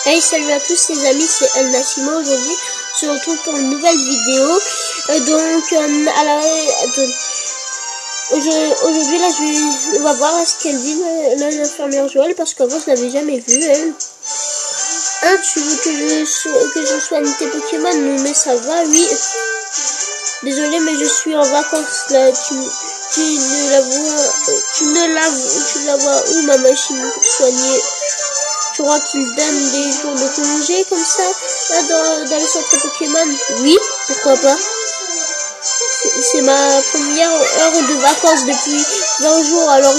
Hey, salut à tous les amis, c'est El Nassimo. Aujourd'hui, on se retrouve pour une nouvelle vidéo. Aujourd'hui, là, on va voir ce qu'elle dit, l'infirmière Joël, parce qu'avant, je l'avais jamais vue, elle. Tu veux que je soigne tes Pokémon? Non, mais ça va, oui. Désolé, mais je suis en vacances, là. Tu la vois où, ma machine pour soigner? Tu crois qu'il donne des jours de congé comme ça là, dans le centre Pokémon? Oui, pourquoi pas. C'est ma première heure de vacances depuis 20 jours, alors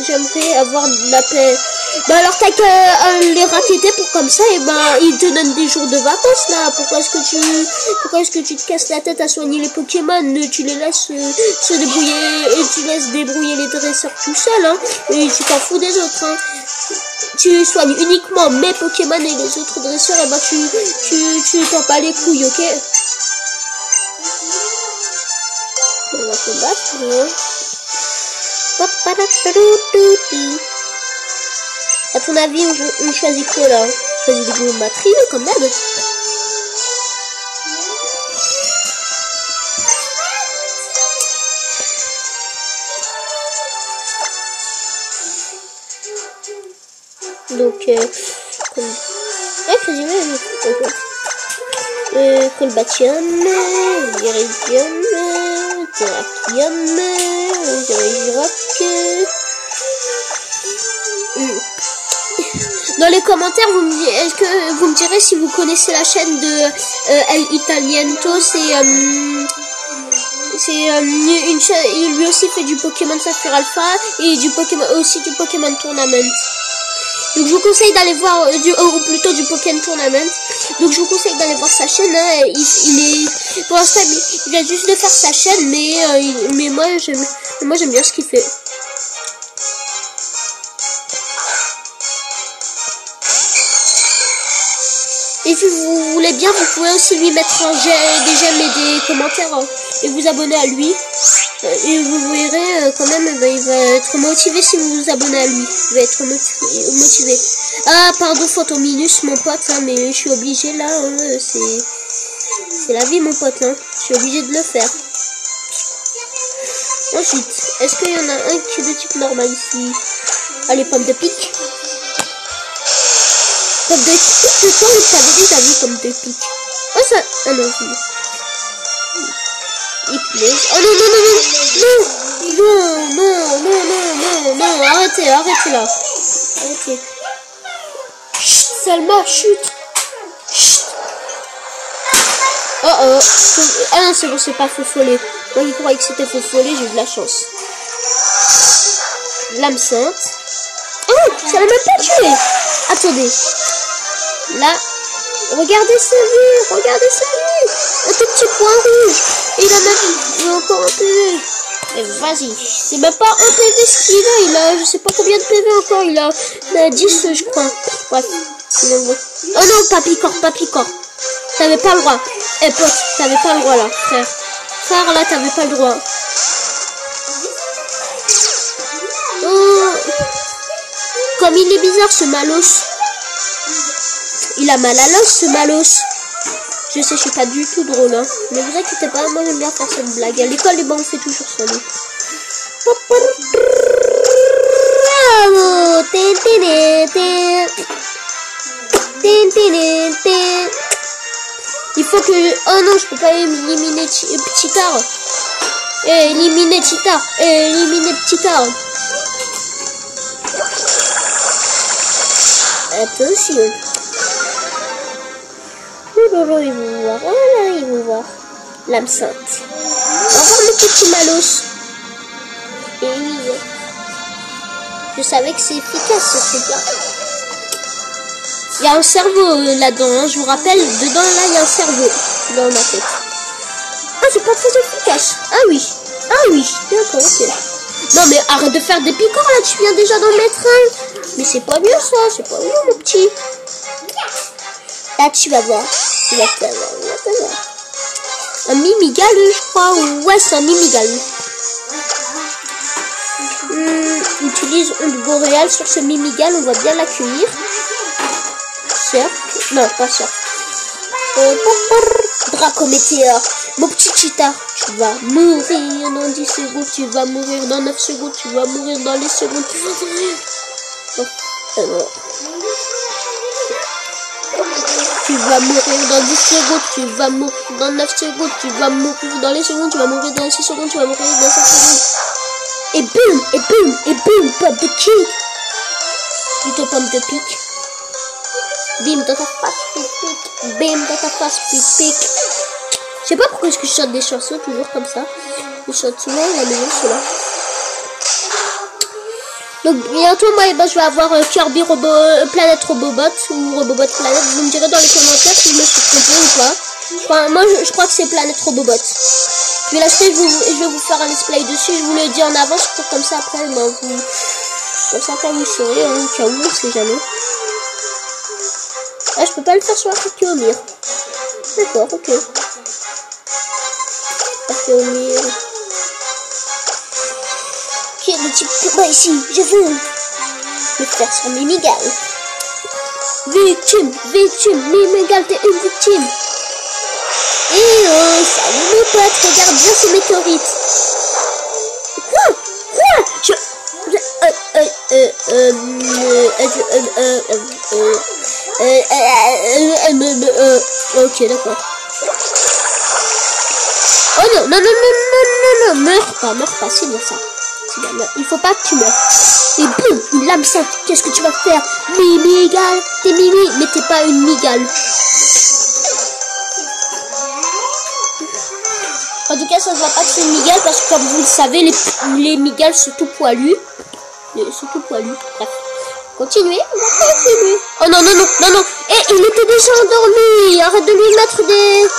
j'aimerais avoir de la paix. Bah alors t'as qu'à les raqueter pour comme ça, et ben ils te donnent des jours de vacances là. Pourquoi est-ce que tu te casses la tête à soigner les Pokémon? Tu les laisses se débrouiller, et tu laisses débrouiller les dresseurs tout seul, hein. Et tu t'en fous des autres, hein. Tu soignes uniquement mes Pokémon et les autres dresseurs, et ben tu t'en bats les couilles, ok? On va combattre, hein. À ton avis, on choisit quoi là? On choisit des gros matriles comme d'hab. Donc, Colbatium, Viridium, Terrakium, Virigiroc. Dans les commentaires, est-ce que vous me direz si vous connaissez la chaîne de El Italiento? Une chaîne, il lui aussi fait du Pokémon Saphir Alpha et du Pokémon Tournament. Donc je vous conseille d'aller voir ou plutôt du Pokémon Tournament. Donc je vous conseille d'aller voir sa chaîne, hein. Il est pour l'instant il vient juste de faire sa chaîne, mais moi j'aime bien ce qu'il fait. Et si vous voulez bien, vous pouvez aussi lui mettre des j'aime et des commentaires, hein, et vous abonner à lui. Et vous verrez quand même, il va être motivé si vous vous abonnez à lui. Il va être motivé. Ah, pardon, Photominus, mon pote, hein, mais je suis obligé là. Hein, c'est la vie, mon pote. Hein, je suis obligé de le faire. Ensuite, est-ce qu'il y en a un qui est de type normal ici? Allez, pomme de pique. Pomme de pique, je sens que tu avais déjà vu pomme de pique. Oh, ça. Ah non, il plaît. Oh non, arrêtez là. Arrêtez. Chut, Salma, chut. Oh. Ah non, c'est bon, c'est pas faux follet. Moi, il croyait que c'était faux follet, j'ai eu de la chance. L'âme sainte. Oh, ça l'a même pas tué. Attendez. Là, regardez sa vie. Un tout petit point rouge. Et il a encore un PV. Et vas-y. C'est même pas un PV ce qu'il a. Il a, je sais pas combien de PV encore. Il a 10, je crois. Bref. Oh non, Papicor. T'avais pas le droit. Eh pote, t'avais pas le droit là, frère. Frère, là, t'avais pas le droit. Oh. Comme il est bizarre ce Malos. Il a mal à l'os ce Malos. Je sais, je suis pas du tout drôle, hein. Ne vous inquiétez pas, moi j'aime bien faire cette blague. À l'école, les bancs, on fait toujours ça, nous. Il faut que... Oh non, je peux pas éliminer Ptitard. Éliminer Ptitard. Attention. Ils vont voir. L'âme sainte. Au revoir le petit Malos. Et oui, je savais que c'est efficace ce truc-là. Il y a un cerveau là-dedans, hein. Je vous rappelle, dedans là il y a un cerveau dans ma tête. Ah, c'est pas très efficace. Ah oui, d'accord, ok. Non mais arrête de faire des piquants là, tu viens déjà d'en mettre un. Mais c'est pas mieux ça, c'est pas mieux mon petit. Là tu vas voir. Un Mimigalu, je crois. Ouais, c'est un Mimigalu. Utilise onde boréale sur ce Mimigal, on va bien l'accueillir. surf. Non, pas surf. Dracométéor. Mon petit cheetah, tu vas mourir dans 10 secondes, tu vas mourir dans 9 secondes, tu vas mourir dans les secondes. Tu vas mourir dans 10 secondes, tu vas mourir dans 9 secondes, tu vas mourir dans les secondes, tu vas mourir dans 6 secondes, tu vas mourir dans 5 secondes. Et boum, et boum, et boum, pop de kick. Plutôt pomme de pique. Bim dans ta face, pique. Bim dans ta face, pique. Je sais pas pourquoi est-ce que je chante des chansons toujours comme ça. Je chante souvent la maison, cela. Donc bientôt moi je vais avoir Kirby Planète Robobot ou Robobot Planète. Vous me direz dans les commentaires si je me suis trompé ou pas. Moi je crois que c'est Planète Robobot. Je vais l'acheter, je vais vous faire un display dessus. Je vous le dis en avance pour comme ça après vous saurez au cas où, on sait jamais. Ah, je peux pas le faire sur Archeomir. D'accord, ok. Archeomir. Qui est le type que moi ici? Je veux le faire sur Mimigal. Victime, Mimigal, t'es une victime. Et oh, salut mes potes, regarde bien ces météorites. Ok, d'accord. Oh non, meurs pas, c'est bien ça. Il faut pas que tu meurs. Et boum, une lame sainte. Qu'est-ce que tu vas faire? Mimigal, t'es Mimi, mais t'es pas une migale. En tout cas, ça ne voit pas que c'est une migale parce que comme vous le savez, les migales sont tout poilus. Bref. Continuez. Oh non. Eh, il était déjà endormi. Arrête de lui mettre des...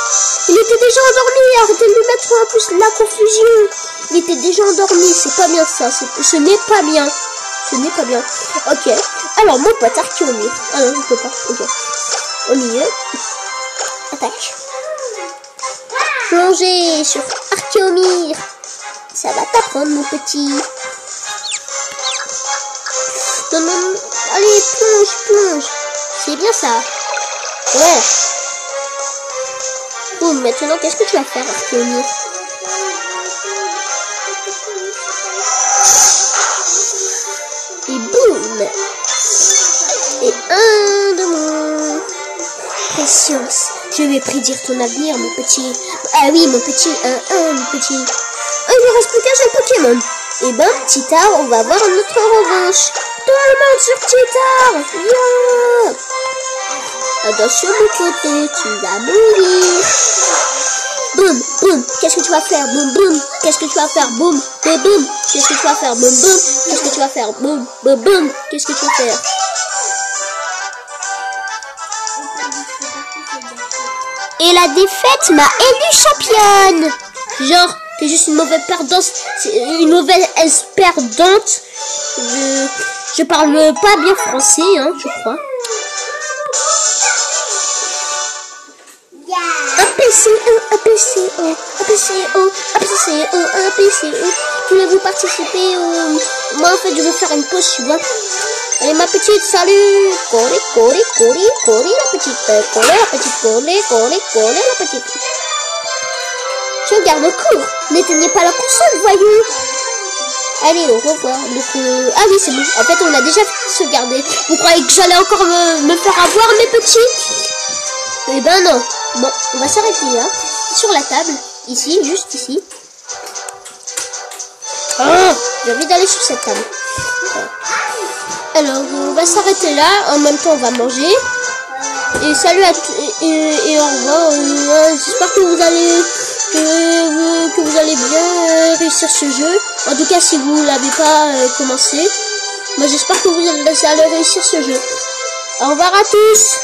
Il était déjà endormi. Arrête de lui mettre en plus la confusion. Il était déjà endormi. C'est pas bien ça. Ce n'est pas bien. Ok. Alors, mon pote Archeomir. Ah non, il peut pas. Ok. Au milieu. Attaque. Plonger sur Archeomir. Ça va t'apprendre, mon petit. Non. Allez, plonge. C'est bien ça. Ouais. Boum, maintenant, qu'est-ce que tu vas faire, Archeomir? Et boum. Et un de mon... Patience. Je vais prédire ton avenir, mon petit. Ah oui, mon petit. Mon petit. Oh, il ne reste plus qu'un seul Pokémon. Et ben, Cheetah, on va avoir notre revanche. Tout le monde sur Cheetah. Yeah. Attention, mon côté, tu vas mourir. Boum. Qu'est-ce que tu vas faire? Boum. Qu'est-ce que tu vas faire? Boum. Qu'est-ce que tu vas faire? Boum. Qu'est-ce que tu vas faire? Boum. Qu'est-ce que tu vas faire? Et la défaite m'a élue championne. Genre, t'es juste une mauvaise perdante. Une mauvaise perdante. Je parle pas bien français, hein, je crois. APCO. Voulez-vous participer au... Moi, en fait, je veux faire une pause, tu vois. Allez, ma petite, salut. Corre, la petite. Corre, la petite. Je garde court. N'éteignez pas la console, voyons. Allez, au revoir. Donc, ah oui, c'est bon. En fait, on a déjà sauvegardé. Vous croyez que j'allais encore me faire avoir, mes petits? Eh ben non. Bon, on va s'arrêter là. Sur la table. Ici, juste ici. Ah, j'ai envie d'aller sur cette table. Alors, on va s'arrêter là. En même temps, on va manger. Et salut à tous. Et au revoir. J'espère que vous allez bien réussir ce jeu. En tout cas, si vous ne l'avez pas commencé. Moi, j'espère que vous allez réussir ce jeu. Au revoir à tous.